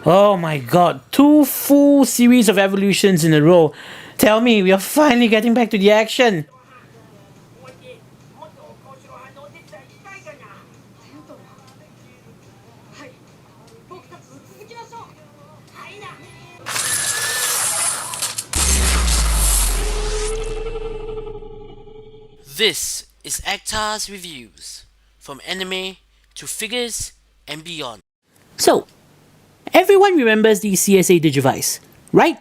Oh my god, 2 full series of evolutions in a row. Tell me, we are finally getting back to the action. This is Actar's Reviews, from anime to figures and beyond. So, everyone remembers the CSA Digivice, right?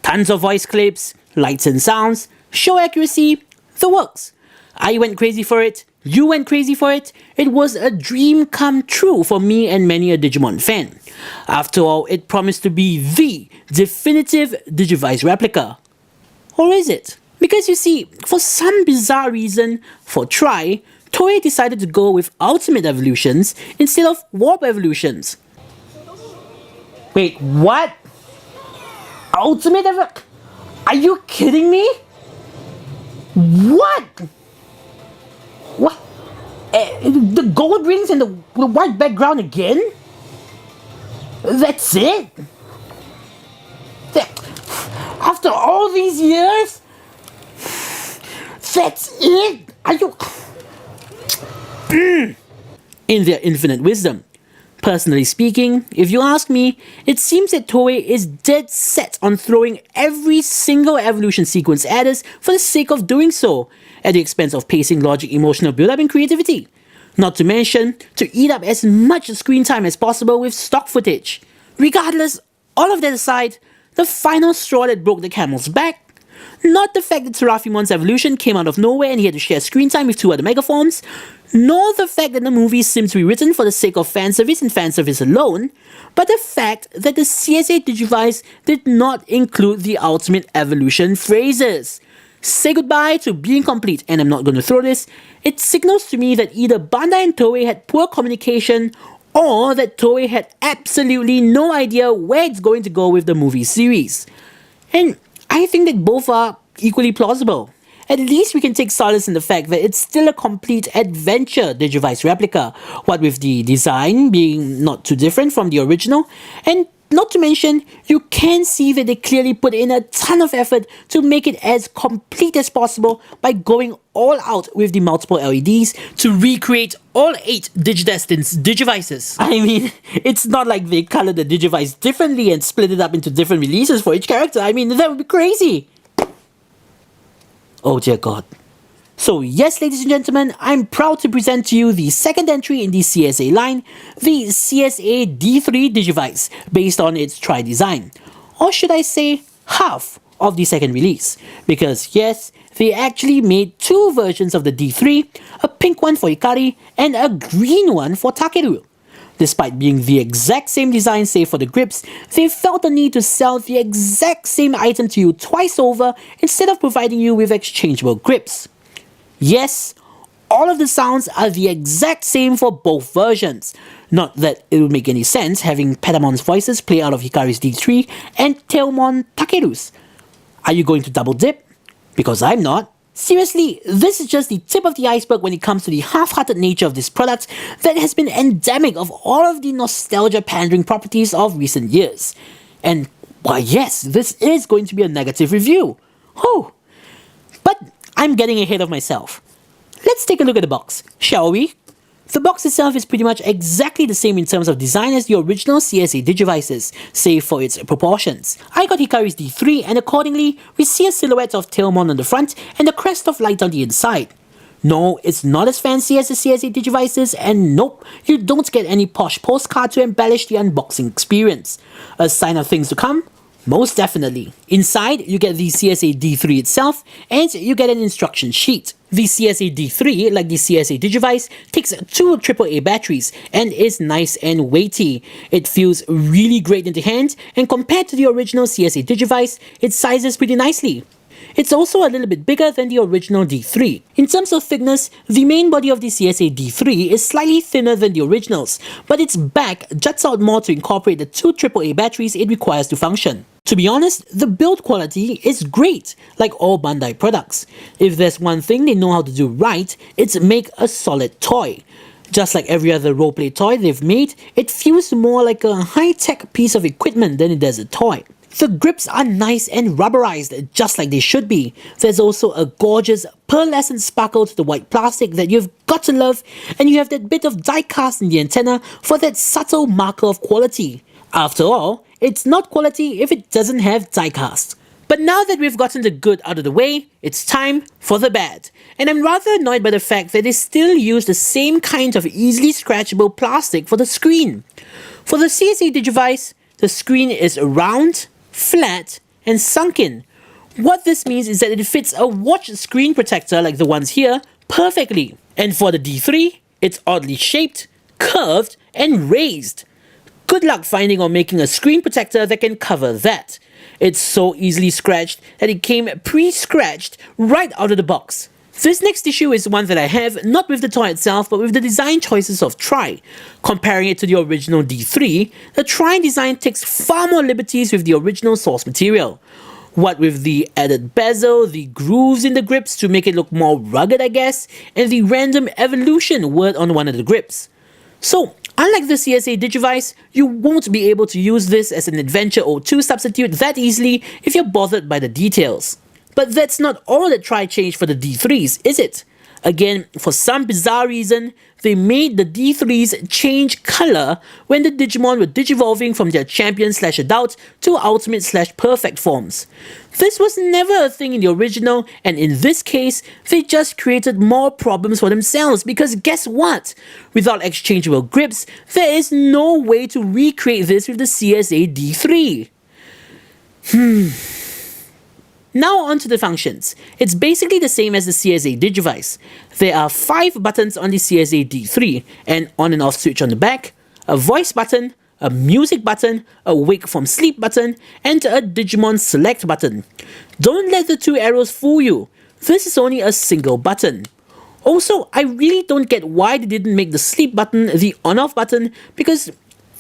Tons of voice clips, lights and sounds, show accuracy, the works. I went crazy for it, you went crazy for it. It was a dream come true for me and many a Digimon fan. After all, it promised to be the definitive Digivice replica. Or is it? Because you see, for some bizarre reason, for Try, Toei decided to go with Ultimate Evolutions instead of Warp Evolutions. Wait, what? Ultimate Are you kidding me? What? What? The gold rings and the white background again? That's it? After all these years? That's it? Are you... In their infinite wisdom. Personally speaking, if you ask me, it seems that Toei is dead set on throwing every single evolution sequence at us for the sake of doing so, at the expense of pacing, logic, emotional build-up and creativity. Not to mention, to eat up as much screen time as possible with stock footage. Regardless, all of that aside, the final straw that broke the camel's back, not the fact that Seraphimont's evolution came out of nowhere and he had to share screen time with 2 other megaforms, nor the fact that the movie seems to be written for the sake of fan service and fan service alone, but the fact that the CSA Digivice did not include the ultimate evolution phrases. Say goodbye to being complete, and I'm not going to throw this. It signals to me that either Bandai and Toei had poor communication, or that Toei had absolutely no idea where it's going to go with the movie series. And I think that both are equally plausible. At least we can take solace in the fact that it's still a complete adventure Digivice replica, what with the design being not too different from the original, and not to mention, you can see that they clearly put in a ton of effort to make it as complete as possible by going all out with the multiple LEDs to recreate all 8 Digidestin's Digivices. I mean, it's not like they colored the Digivice differently and split it up into different releases for each character. I mean, that would be crazy. Oh dear god. So yes, ladies and gentlemen, I'm proud to present to you the second entry in the CSA line, the CSA D-3 Digivice, based on its Try design. Or should I say, half of the second release. Because yes, they actually made 2 versions of the D3, a pink one for Hikari and a green one for Takeru. Despite being the exact same design save for the grips, they felt the need to sell the exact same item to you twice over instead of providing you with exchangeable grips. Yes, all of the sounds are the exact same for both versions. Not that it would make any sense having Petamon's voices play out of Hikari's D3 and Tailmon Takeru's. Are you going to double dip? Because I'm not. Seriously, this is just the tip of the iceberg when it comes to the half-hearted nature of this product that has been endemic of all of the nostalgia pandering properties of recent years. And why yes, this is going to be a negative review. Oh, but I'm getting ahead of myself. Let's take a look at the box, shall we? The box itself is pretty much exactly the same in terms of design as the original CSA Digivices, save for its proportions. I got Hikari's D3 and accordingly, we see a silhouette of Tailmon on the front and a crest of light on the inside. No, it's not as fancy as the CSA Digivices, and nope, you don't get any posh postcard to embellish the unboxing experience. A sign of things to come? Most definitely. Inside, you get the CSA D3 itself, and you get an instruction sheet. The CSA D3, like the CSA Digivice, takes 2 AAA batteries and is nice and weighty. It feels really great in the hand, and compared to the original CSA Digivice, it sizes pretty nicely. It's also a little bit bigger than the original D3. In terms of thickness, the main body of the CSA D3 is slightly thinner than the originals, but its back juts out more to incorporate the 2 AAA batteries it requires to function. To be honest, the build quality is great, like all Bandai products. If there's one thing they know how to do right, it's make a solid toy. Just like every other roleplay toy they've made, it feels more like a high-tech piece of equipment than it does a toy. The grips are nice and rubberized, just like they should be. There's also a gorgeous pearlescent sparkle to the white plastic that you've got to love, and you have that bit of die-cast in the antenna for that subtle marker of quality. After all, it's not quality if it doesn't have die-cast. But now that we've gotten the good out of the way, it's time for the bad. And I'm rather annoyed by the fact that they still use the same kind of easily scratchable plastic for the screen. For the CSA Digivice, the screen is round, flat, and sunken. What this means is that it fits a watch screen protector like the ones here perfectly. And for the D3, it's oddly shaped, curved, and raised. Good luck finding or making a screen protector that can cover that. It's so easily scratched that it came pre-scratched right out of the box. This next issue is one that I have, not with the toy itself, but with the design choices of Tri. Comparing it to the original D3, the Tri design takes far more liberties with the original source material. What with the added bezel, the grooves in the grips to make it look more rugged I guess, and the random evolution word on one of the grips. So, unlike the CSA Digivice, you won't be able to use this as an Adventure 02 substitute that easily if you're bothered by the details. But that's not all that Tri changed for the D3s, is it? Again, for some bizarre reason, they made the D3s change color when the Digimon were digivolving from their champion/adult to ultimate/perfect forms. This was never a thing in the original, and in this case, they just created more problems for themselves because guess what? Without exchangeable grips, there is no way to recreate this with the CSA D3. Now onto the functions. It's basically the same as the CSA Digivice. There are 5 buttons on the CSA D3, an on and off switch on the back, a voice button, a music button, a wake from sleep button, and a Digimon select button. Don't let the 2 arrows fool you. This is only a single button. Also, I really don't get why they didn't make the sleep button the on-off button because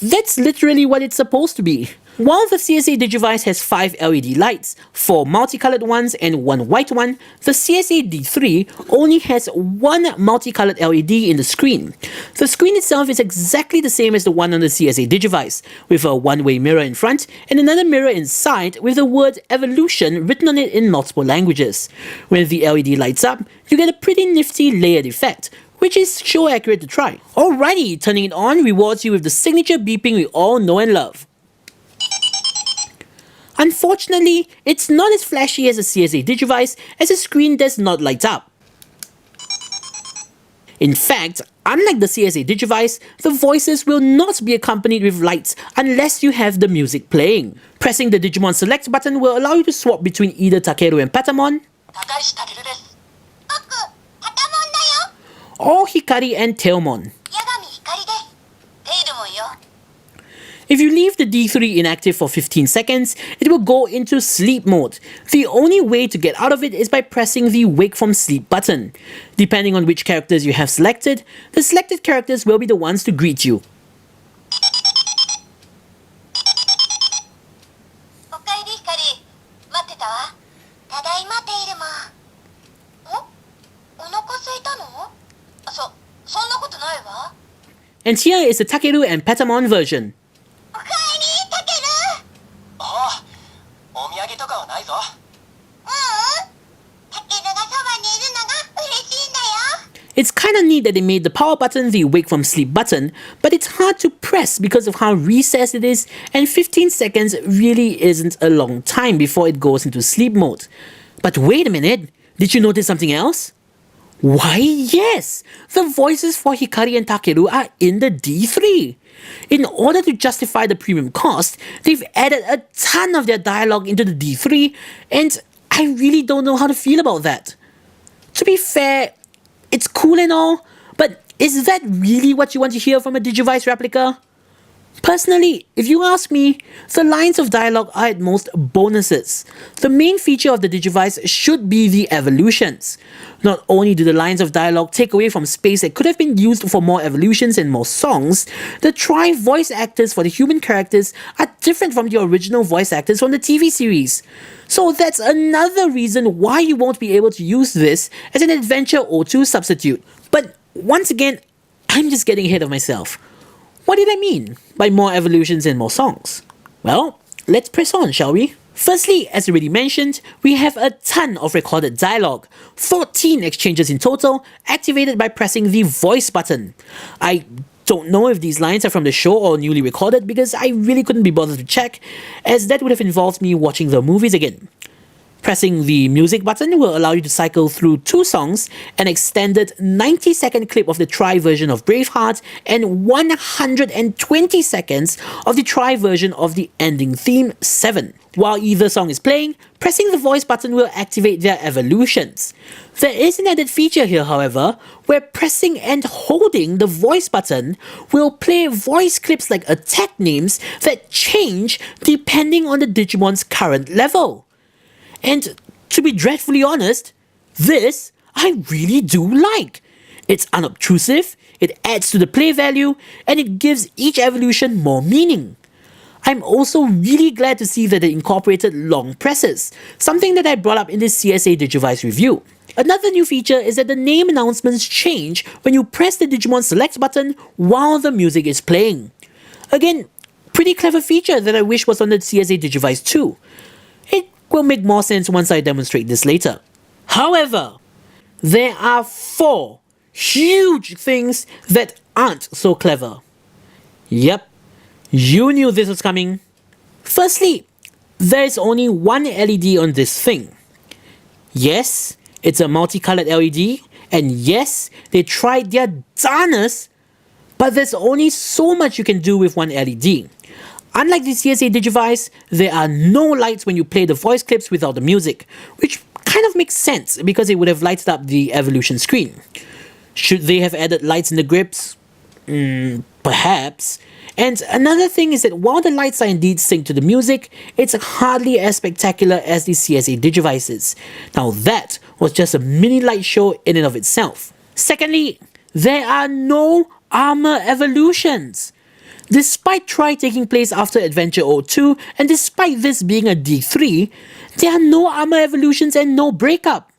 that's literally what it's supposed to be. While the CSA Digivice has 5 LED lights, 4 multicolored ones and 1 white one, the CSA D3 only has 1 multicolored LED in the screen. The screen itself is exactly the same as the one on the CSA Digivice, with a one-way mirror in front and another mirror inside with the word evolution written on it in multiple languages. When the LED lights up, you get a pretty nifty layered effect, which is sure accurate to try. Alrighty, turning it on rewards you with the signature beeping we all know and love. Unfortunately, it's not as flashy as the CSA Digivice as the screen does not light up. In fact, unlike the CSA Digivice, the voices will not be accompanied with lights unless you have the music playing. Pressing the Digimon select button will allow you to swap between either Takeru and Patamon, or Hikari and Tailmon. If you leave the D3 inactive for 15 seconds, it will go into sleep mode. The only way to get out of it is by pressing the wake from sleep button. Depending on which characters you have selected, the selected characters will be the ones to greet you. And here is the Takeru and Patamon version. It's kinda neat that they made the power button the wake from sleep button, but it's hard to press because of how recessed it is, and 15 seconds really isn't a long time before it goes into sleep mode. But wait a minute, did you notice something else? Why yes! The voices for Hikari and Takeru are in the D3. In order to justify the premium cost, they've added a ton of their dialogue into the D3, and I really don't know how to feel about that. To be fair, it's cool and all, but is that really what you want to hear from a Digivice replica? Personally, if you ask me, the lines of dialogue are at most bonuses. The main feature of the Digivice should be the evolutions. Not only do the lines of dialogue take away from space that could have been used for more evolutions and more songs, the Tri voice actors for the human characters are different from the original voice actors from the TV series. So that's another reason why you won't be able to use this as an Adventure 02 substitute. But once again, I'm just getting ahead of myself. What did I mean by more evolutions and more songs? Well, let's press on, shall we? Firstly, as already mentioned, we have a ton of recorded dialogue, 14 exchanges in total, activated by pressing the voice button. I don't know if these lines are from the show or newly recorded because I really couldn't be bothered to check, as that would have involved me watching the movies again. Pressing the music button will allow you to cycle through 2 songs, an extended 90-second clip of the Try version of Braveheart, and 120 seconds of the Try version of the ending theme 7. While either song is playing, pressing the voice button will activate their evolutions. There is an added feature here, however, where pressing and holding the voice button will play voice clips like attack names that change depending on the Digimon's current level. And to be dreadfully honest, this I really do like. It's unobtrusive, it adds to the play value, and it gives each evolution more meaning. I'm also really glad to see that it incorporated long presses, something that I brought up in this CSA Digivice review. Another new feature is that the name announcements change when you press the Digimon select button while the music is playing. Again, pretty clever feature that I wish was on the CSA Digivice too. It will make more sense once I demonstrate this later. However, there are 4 huge things that aren't so clever. Yep, you knew this was coming. Firstly, there's only one LED on this thing. Yes, it's a multicolored LED, and yes, they tried their darnest, but there's only so much you can do with one LED. Unlike the CSA Digivice, there are no lights when you play the voice clips without the music, which kind of makes sense because it would have lighted up the evolution screen. Should they have added lights in the grips? Perhaps. And another thing is that while the lights are indeed synced to the music, it's hardly as spectacular as the CSA Digivices. Now that was just a mini light show in and of itself. Secondly, there are no armor evolutions. Despite Try taking place after Adventure 02, and despite this being a D3, there are no armor evolutions and no breakup.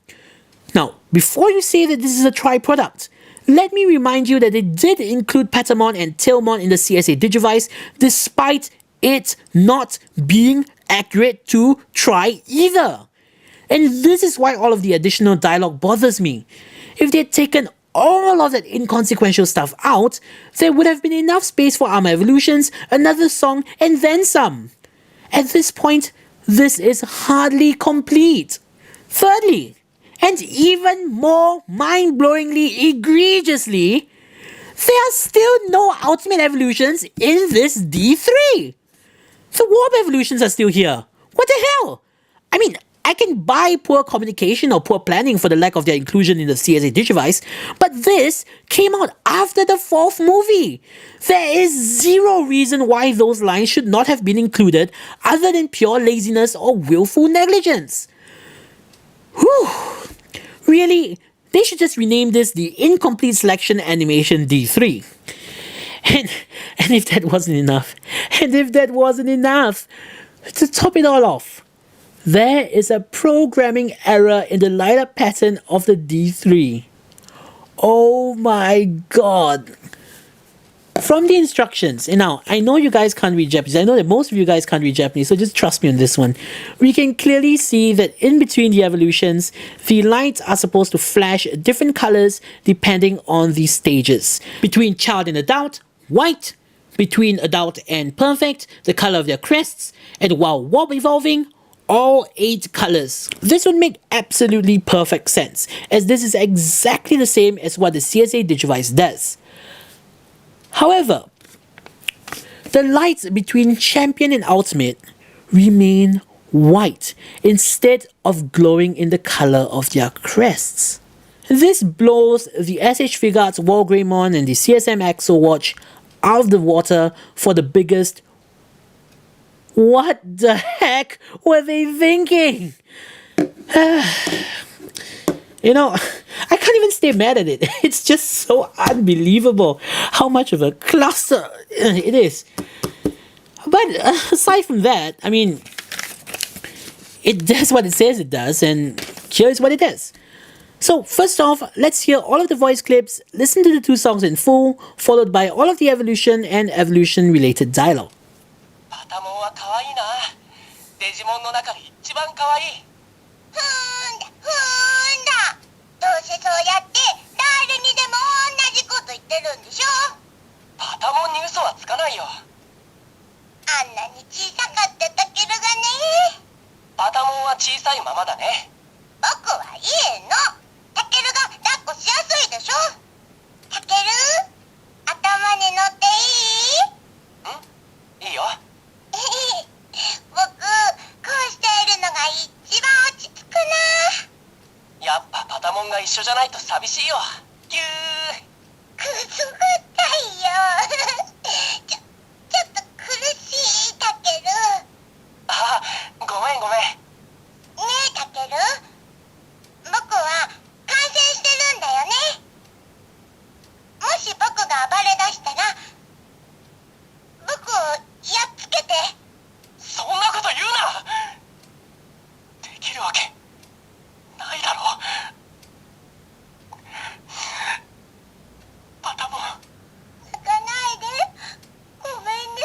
Now, before you say that this is a Try product, let me remind you that they did include Patamon and Tailmon in the CSA Digivice, despite it not being accurate to Try either. And this is why all of the additional dialogue bothers me. If they had taken all of that inconsequential stuff out, there would have been enough space for armor evolutions, another song, and then some. At this point, this is hardly complete. Thirdly, and even more mind-blowingly egregiously, there are still no ultimate evolutions in this D3. The warp evolutions are still here. What the hell? I mean, I can buy poor communication or poor planning for the lack of their inclusion in the CSA Digivice, but this came out after the 4th movie. There is zero reason why those lines should not have been included other than pure laziness or willful negligence. Whew. Really, they should just rename this the Incomplete Selection Animation D3. And if that wasn't enough, to top it all off, there is a programming error in the light-up pattern of the D3. Oh my god. From the instructions, and now, I know you guys can't read Japanese, I know that most of you guys can't read Japanese, so just trust me on this one. We can clearly see that in between the evolutions, the lights are supposed to flash different colors depending on the stages. Between child and adult, white. Between adult and perfect, the color of their crests. And while warp evolving, all 8 colors. This would make absolutely perfect sense, as this is exactly the same as what the CSA Digivice does. However, the lights between Champion and Ultimate remain white instead of glowing in the color of their crests. This blows the SH Figuarts Wargreymon and the CSM Axo Watch out of the water for the biggest what the heck were they thinking? You know, I can't even stay mad at it. It's just so unbelievable how much of a cluster it is. But aside from that, I mean, it does what it says it does, and here's what it does. So, first off, let's hear all of the voice clips, listen to the two songs in full, followed by all of the evolution and evolution related dialogue. パタモンは可愛いな。デジモンの中で一番可愛い。ふーんだふーんだ。どうせそうやって誰にでも同じこと言ってるんでしょ。パタモンに嘘はつかないよ。あんなに小さかったタケルがね。パタモンは小さいままだね。僕はいいの。タケルが抱っこしやすいでしょ。タケル、頭に乗っていい？いいよ。僕、こうしているのが一番落ち着くな。やっぱパタモンが一緒じゃないと寂しいよ。ぎゅー。くすぐったいよ。ちょっと苦しいタケル。あ、ごめんごめん。ねえタケル、僕は感染してるんだよね。もし僕が暴れ出したら僕をやっつけて。そんなこと言うな。できるわけないだろ。パタモン。泣かないで。ごめんね。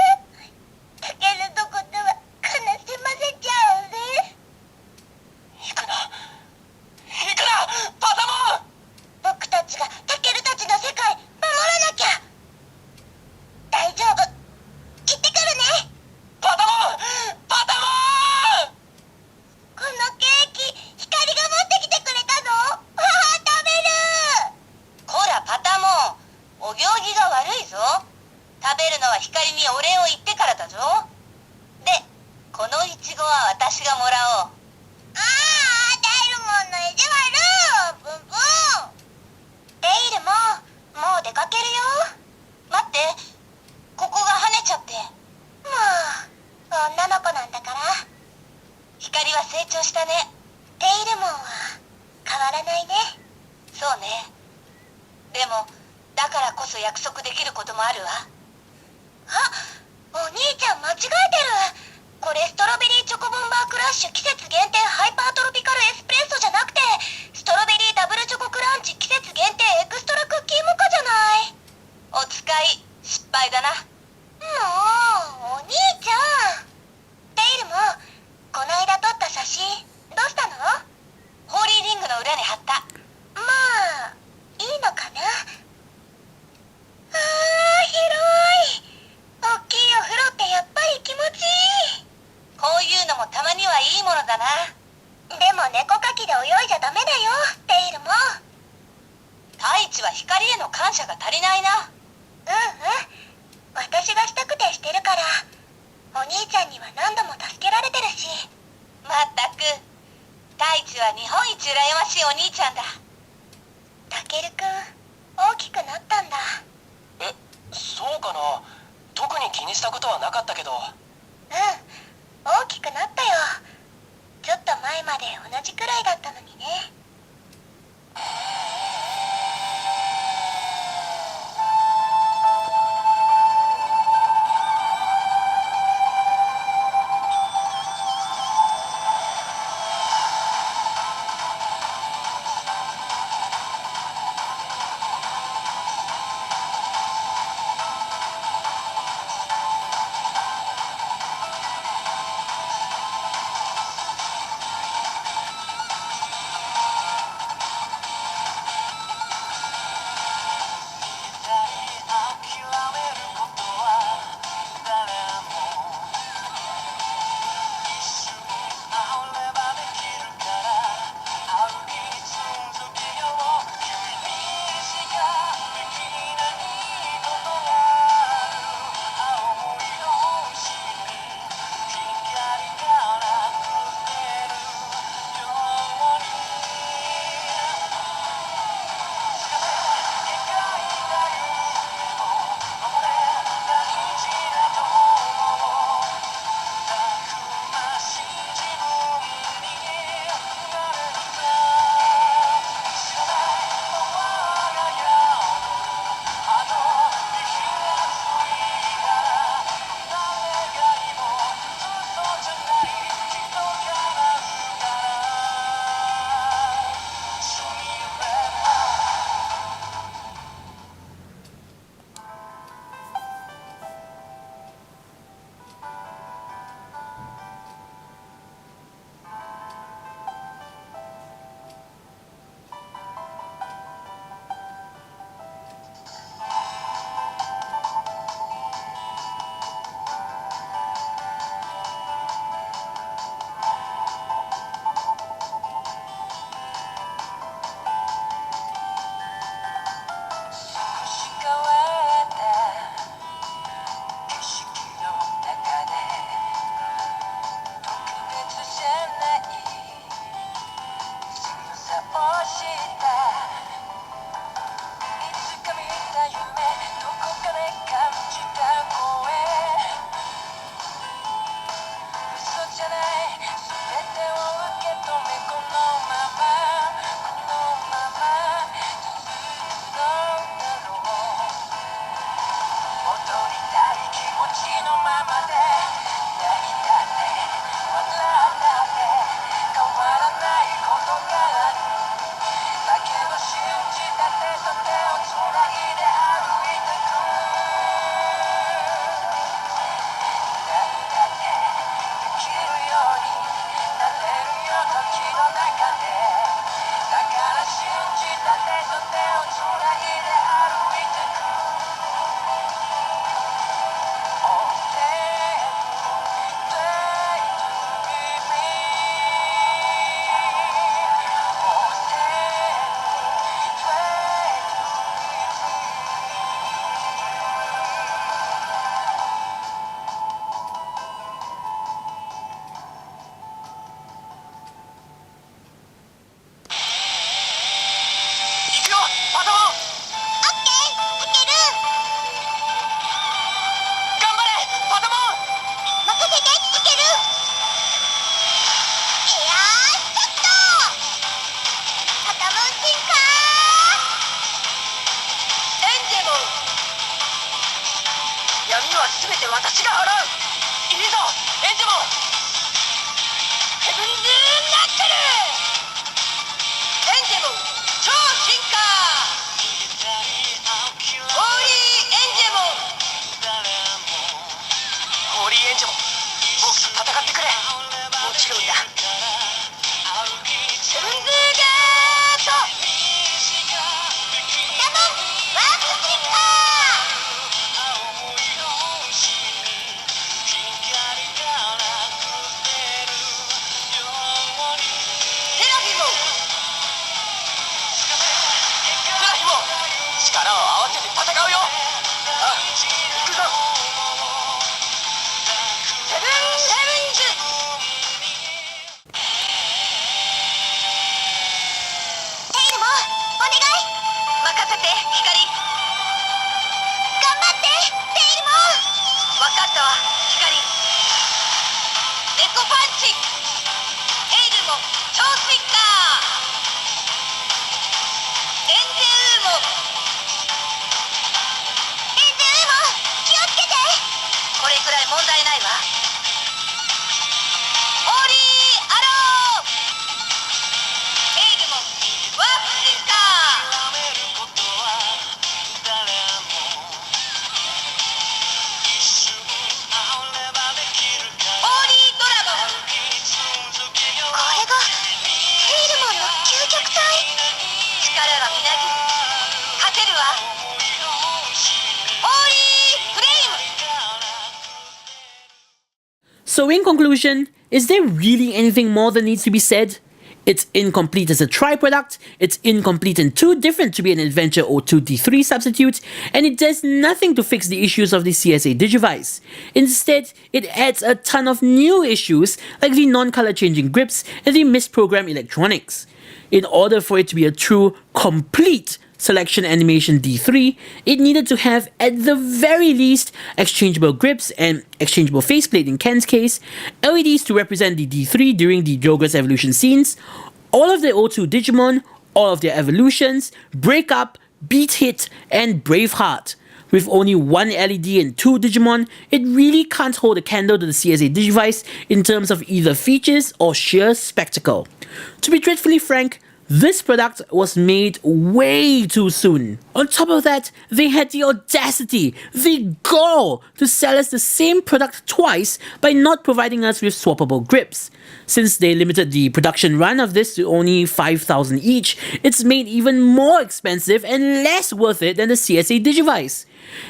タケルのことは悲しませちゃうね。行くな行くなパタモン。僕たちがタケルたちの世界守らなきゃ。大丈夫、行ってくるね。パタモンパタモン。このケーキ、光が持ってきてくれたの？食べる。こらパタモン、お行儀が悪いぞ。食べるのは光にお礼を言ってからだぞ。で、このイチゴは私がもらおう。ああ、デイルモンの意地悪。ブンブン。デイルモン、もう出かけるよ。待って、ここが跳ねちゃって。もう女の子なんだから。光は成長したね。テイルモンは変わらないね。そうね。でもだからこそ約束できることもあるわ。あ、お兄ちゃん間違えてる。これストロベリーチョコボンバークラッシュ季節限定ハイパートロピカルエスプレッソじゃなくて、ストロベリーダブルチョコクランチ季節限定エクストラクッキーモカじゃない。お使い失敗だな。もうお兄ちゃん。テイルもこの間撮った写真どうしたの？ホーリーリングの裏に貼った。まあいいのかな。あー、広い。大きいお風呂ってやっぱり気持ちいい。こういうのもたまにはいいものだな。でも猫かきで泳いじゃダメだよ、テイルも。太一は光への感謝が足りないな。私がしたくてしてるから。お兄ちゃんには何度も助けられてるし。まったく、太一は日本一羨ましいお兄ちゃんだ。タケルくん、大きくなったんだ。え、そうかな。特に気にしたことはなかったけど。大きくなったよ。ちょっと前まで同じくらいだったのにね。援助も僕と戦ってくれ。もちろんだ。シュンズーガートダモンワープスリッパーセラフィモンセラフィモン、力を合わせて戦うよ。あ、行くぞ。セブンヘブンズテイルもお願い任せて光頑張ってテイルも分かったわ光猫パンチテイルも超スイッカーエンゼウーモエンゼウーモ気をつけてこれくらい問題ないわホーリーアローテイルもワープスイッカーホーリードラゴンこれがテイルモンの究極体力がみなぎる勝てるわホーリーフレイム So in conclusion, is there really anything more that needs to be said? It's incomplete as a tri-product, it's incomplete and too different to be an Adventure or 2 D3 substitute, and it does nothing to fix the issues of the CSA Digivice. Instead, it adds a ton of new issues like the non-color changing grips and the misprogrammed electronics. In order for it to be a true, complete selection animation D3, it needed to have, at the very least, exchangeable grips and exchangeable faceplate in Ken's case, LEDs to represent the D3 during the Joger's evolution scenes, all of the O2 Digimon, all of their evolutions, Break Up, Beat Hit, and Braveheart. With only one LED and two Digimon, it really can't hold a candle to the CSA Digivice in terms of either features or sheer spectacle. To be dreadfully frank, this product was made way too soon. On top of that, they had the audacity, the gall to sell us the same product twice by not providing us with swappable grips. Since they limited the production run of this to only 5,000 each, it's made even more expensive and less worth it than the CSA Digivice.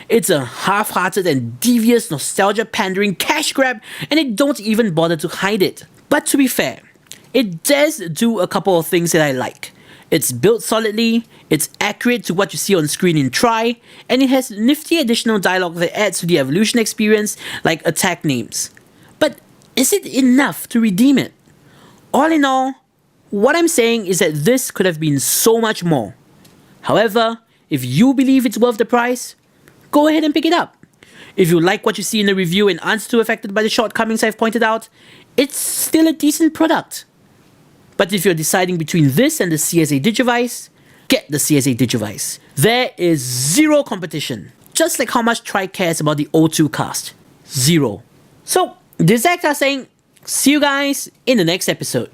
It's a half-hearted and devious nostalgia-pandering cash grab, and they don't even bother to hide it. But to be fair, it does do a couple of things that I like. It's built solidly, it's accurate to what you see on screen in Tri, and it has nifty additional dialogue that adds to the evolution experience, like attack names. But is it enough to redeem it? All in all, what I'm saying is that this could have been so much more. However, if you believe it's worth the price, go ahead and pick it up. If you like what you see in the review and aren't too affected by the shortcomings I've pointed out, it's still a decent product. But if you're deciding between this and the CSA Digivice, get the CSA Digivice. There is zero competition. Just like how much Tri cares about the O2 cast. Zero. So, this is Acta saying, see you guys in the next episode.